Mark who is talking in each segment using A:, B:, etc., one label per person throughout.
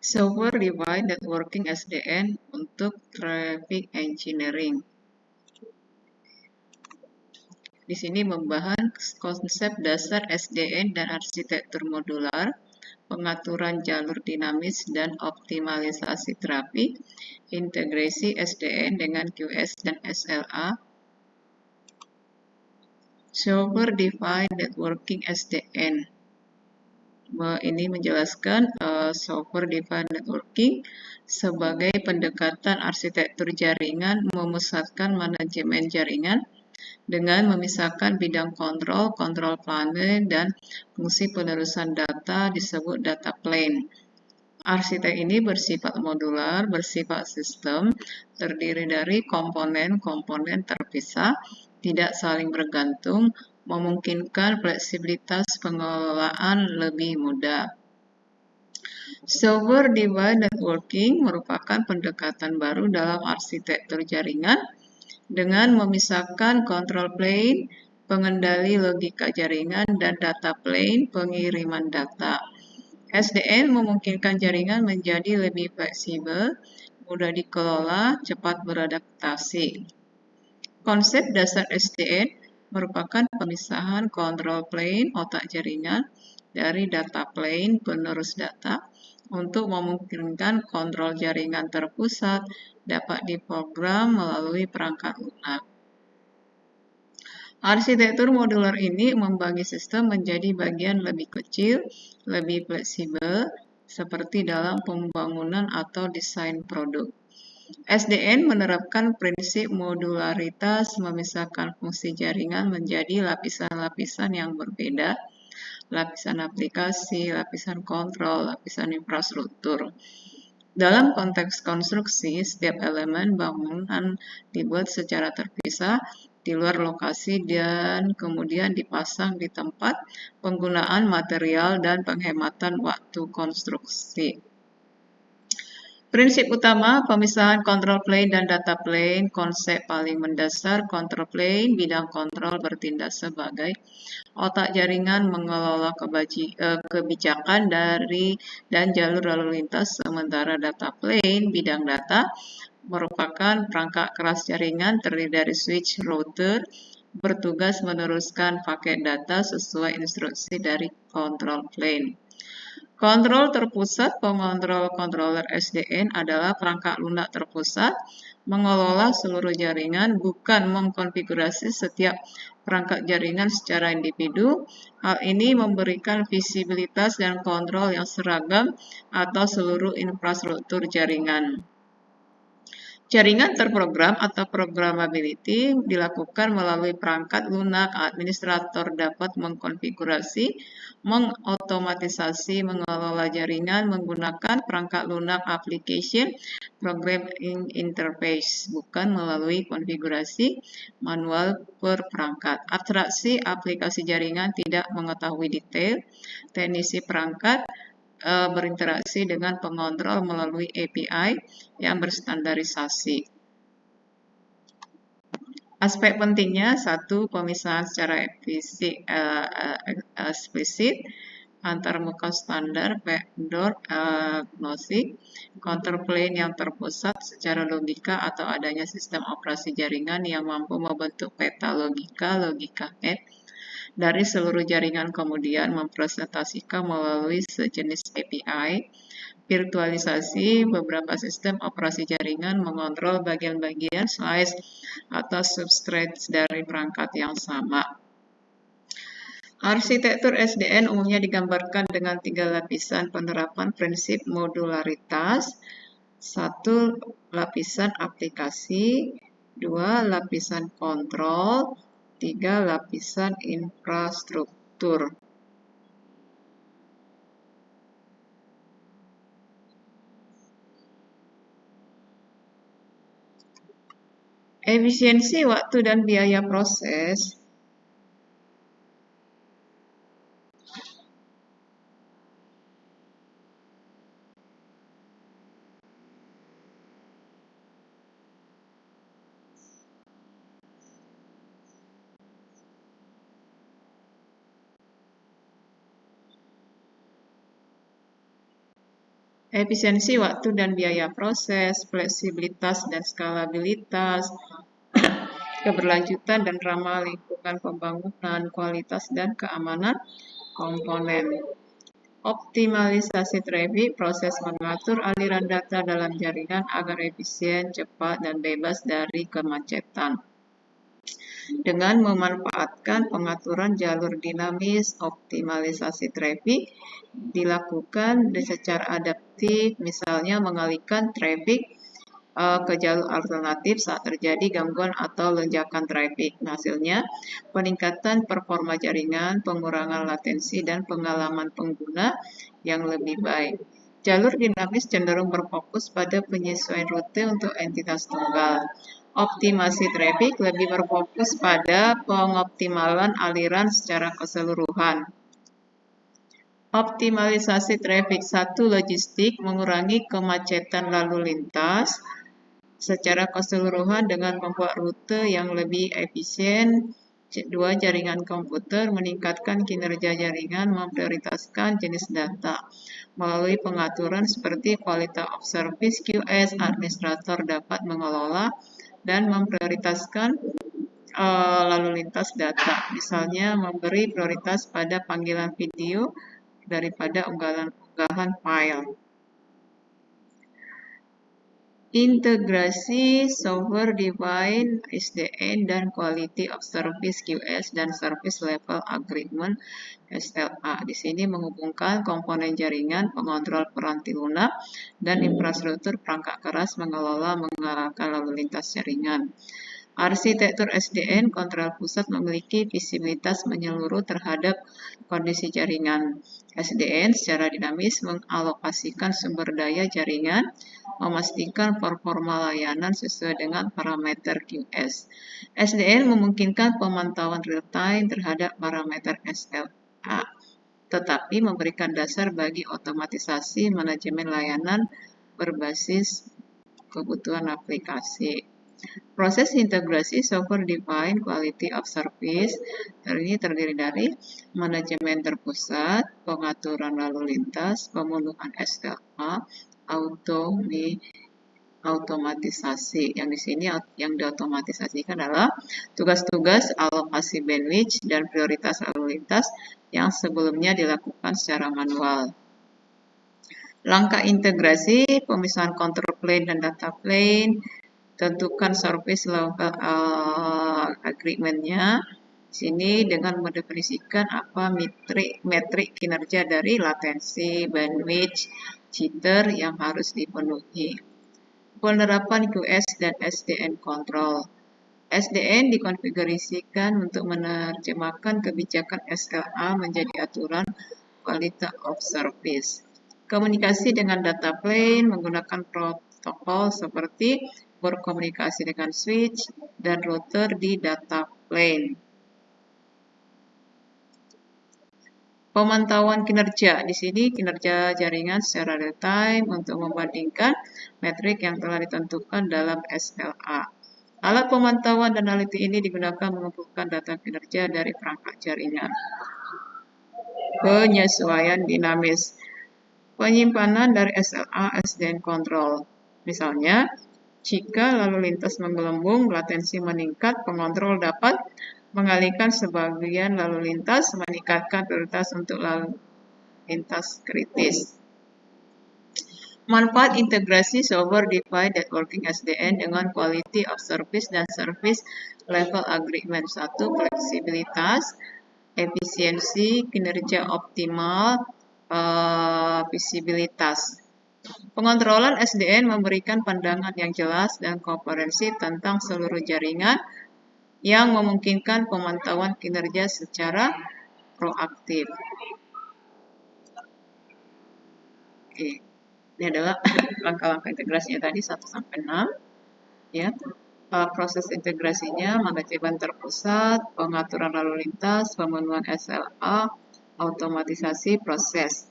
A: Software Defined Networking SDN untuk Traffic Engineering. Di sini membahas konsep dasar SDN dan arsitektur modular, pengaturan jalur dinamis dan optimalisasi trafik, integrasi SDN dengan QS dan SLA, Software Defined Networking SDN. Ini menjelaskan Software Defined Networking sebagai pendekatan arsitektur jaringan memusatkan manajemen jaringan dengan memisahkan bidang kontrol, kontrol plane, dan fungsi penerusan data disebut data plane. Arsitek ini bersifat modular, bersifat sistem, terdiri dari komponen-komponen terpisah, tidak saling bergantung, memungkinkan fleksibilitas pengelolaan lebih mudah. Software Defined Networking merupakan pendekatan baru dalam arsitektur jaringan dengan memisahkan control plane, pengendali logika jaringan, dan data plane, pengiriman data. SDN memungkinkan jaringan menjadi lebih fleksibel, mudah dikelola, cepat beradaptasi. Konsep dasar SDN merupakan pemisahan control plane, otak jaringan, dari data plane, penerus data, untuk memungkinkan kontrol jaringan terpusat dapat diprogram melalui perangkat lunak. Arsitektur modular ini membagi sistem menjadi bagian lebih kecil, lebih fleksibel, seperti dalam pembangunan atau desain produk. SDN menerapkan prinsip modularitas, memisahkan fungsi jaringan menjadi lapisan-lapisan yang berbeda, lapisan aplikasi, lapisan kontrol, lapisan infrastruktur. Dalam konteks konstruksi, setiap elemen bangunan dibuat secara terpisah di luar lokasi dan kemudian dipasang di tempat, penggunaan material, dan penghematan waktu konstruksi. Prinsip utama pemisahan control plane dan data plane. Konsep paling mendasar control plane, bidang kontrol bertindak sebagai otak jaringan mengelola kebijakan dan jalur lalu lintas, sementara data plane, bidang data, merupakan perangkat keras jaringan terdiri dari switch router, bertugas meneruskan paket data sesuai instruksi dari control plane. Kontrol terpusat pengontrol controller SDN adalah perangkat lunak terpusat, mengelola seluruh jaringan, bukan mengkonfigurasi setiap perangkat jaringan secara individu. Hal ini memberikan visibilitas dan kontrol yang seragam atas seluruh infrastruktur jaringan. Jaringan terprogram atau programmability dilakukan melalui perangkat lunak. Administrator dapat mengkonfigurasi, mengotomatisasi, mengelola jaringan menggunakan perangkat lunak application programming interface, bukan melalui konfigurasi manual per perangkat. Abstraksi aplikasi jaringan tidak mengetahui detail. Teknisi perangkat berinteraksi dengan pengontrol melalui API yang berstandarisasi. Aspek pentingnya, satu, pemisahan secara eksplisit antar muka standar, backdoor, agnostik, control plane yang terpusat secara logika atau adanya sistem operasi jaringan yang mampu membentuk peta logika net dari seluruh jaringan, kemudian mempresentasikan melalui sejenis API, virtualisasi beberapa sistem operasi jaringan, mengontrol bagian-bagian slice atau substrate dari perangkat yang sama. Arsitektur SDN umumnya digambarkan dengan 3 lapisan penerapan prinsip modularitas. 1. Lapisan aplikasi, 2. Lapisan kontrol, 3. Lapisan infrastruktur. Efisiensi waktu dan biaya proses. efisiensi waktu dan biaya proses, fleksibilitas dan skalabilitas, keberlanjutan dan ramah lingkungan pembangunan, kualitas dan keamanan komponen. Optimalisasi traffic, proses mengatur aliran data dalam jaringan agar efisien, cepat, dan bebas dari kemacetan. Dengan memanfaatkan pengaturan jalur dinamis, optimalisasi traffic dilakukan secara adaptif, misalnya mengalihkan traffic ke jalur alternatif saat terjadi gangguan atau lonjakan traffic. Hasilnya, peningkatan performa jaringan, pengurangan latensi, dan pengalaman pengguna yang lebih baik. Jalur dinamis cenderung berfokus pada penyesuaian rute untuk entitas tunggal. Optimasi traffic lebih berfokus pada pengoptimalan aliran secara keseluruhan. Optimalisasi traffic 1 logistik mengurangi kemacetan lalu lintas secara keseluruhan dengan membuat rute yang lebih efisien. 2. Jaringan komputer meningkatkan kinerja jaringan, memprioritaskan jenis data. Melalui pengaturan seperti kualitas of service QS, administrator dapat mengelola dan memprioritaskan lalu lintas data. Misalnya memberi prioritas pada panggilan video daripada unggahan file. Integrasi software defined SDN dan quality of service QS dan service level agreement SLA. Di sini menghubungkan komponen jaringan, pengontrol peranti lunak, dan infrastruktur perangkat keras mengelola mengarahkan lalu lintas jaringan. Arsitektur SDN kontrol pusat memiliki visibilitas menyeluruh terhadap kondisi jaringan. SDN secara dinamis mengalokasikan sumber daya jaringan, memastikan performa layanan sesuai dengan parameter QS. SDN memungkinkan pemantauan real-time terhadap parameter SLA, tetapi memberikan dasar bagi otomatisasi manajemen layanan berbasis kebutuhan aplikasi. Proses integrasi software defined quality of service ini terdiri dari manajemen terpusat, pengaturan lalu lintas, pemenuhan SLA, automatisasi. Yang di sini yang diotomatisasikan adalah tugas-tugas alokasi bandwidth dan prioritas lalu lintas yang sebelumnya dilakukan secara manual. Langkah integrasi, pemisahan control plane dan data plane, tentukan service level agreement-nya. Sini dengan mendefinisikan apa metrik kinerja dari latensi, bandwidth, jitter yang harus dipenuhi. Penerapan QS dan SDN control. SDN dikonfigurasikan untuk menerjemahkan kebijakan SLA menjadi aturan quality of service. Komunikasi dengan data plane menggunakan protokol seperti berkomunikasi dengan switch dan router di data plane. Pemantauan kinerja. Di sini kinerja jaringan secara real time untuk membandingkan metrik yang telah ditentukan dalam SLA. Alat pemantauan dan analiti ini digunakan mengumpulkan data kinerja dari perangkat jaringan. Penyesuaian dinamis. Penyimpanan dari SLA SDN control. Misalnya, jika lalu lintas menggelembung, latensi meningkat, pengontrol dapat mengalihkan sebagian lalu lintas, meningkatkan prioritas untuk lalu lintas kritis. Manfaat integrasi software defined networking SDN dengan quality of service dan service level agreement. 1. Fleksibilitas, efisiensi, kinerja optimal, visibilitas. Pengontrolan SDN memberikan pandangan yang jelas dan komprehensif tentang seluruh jaringan yang memungkinkan pemantauan kinerja secara proaktif. Oke. Ini adalah langkah-langkah integrasinya tadi 1-6. Ya. Proses integrasinya manajemen terpusat, pengaturan lalu lintas, pemenuhan SLA, automatisasi proses.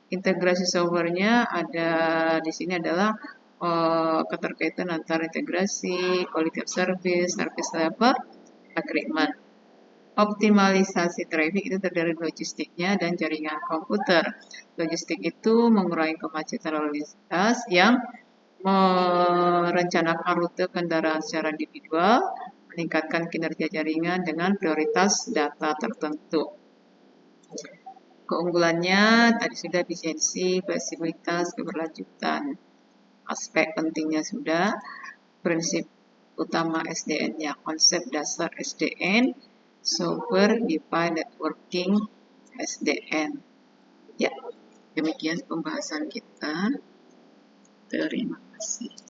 A: Integrasi softwarenya ada di sini adalah keterkaitan antara integrasi, quality of service, service level, agreement. Optimalisasi traffic itu terdiri dari logistiknya dan jaringan komputer. Logistik itu mengurangi kemacetan lalu lintas yang merencanakan rute kendaraan secara individual, meningkatkan kinerja jaringan dengan prioritas data tertentu. Keunggulannya tadi sudah efisiensi, fleksibilitas, keberlanjutan. Aspek pentingnya sudah, prinsip utama SDN-nya, konsep dasar SDN, Software Defined Networking SDN. Ya, demikian pembahasan kita. Terima kasih.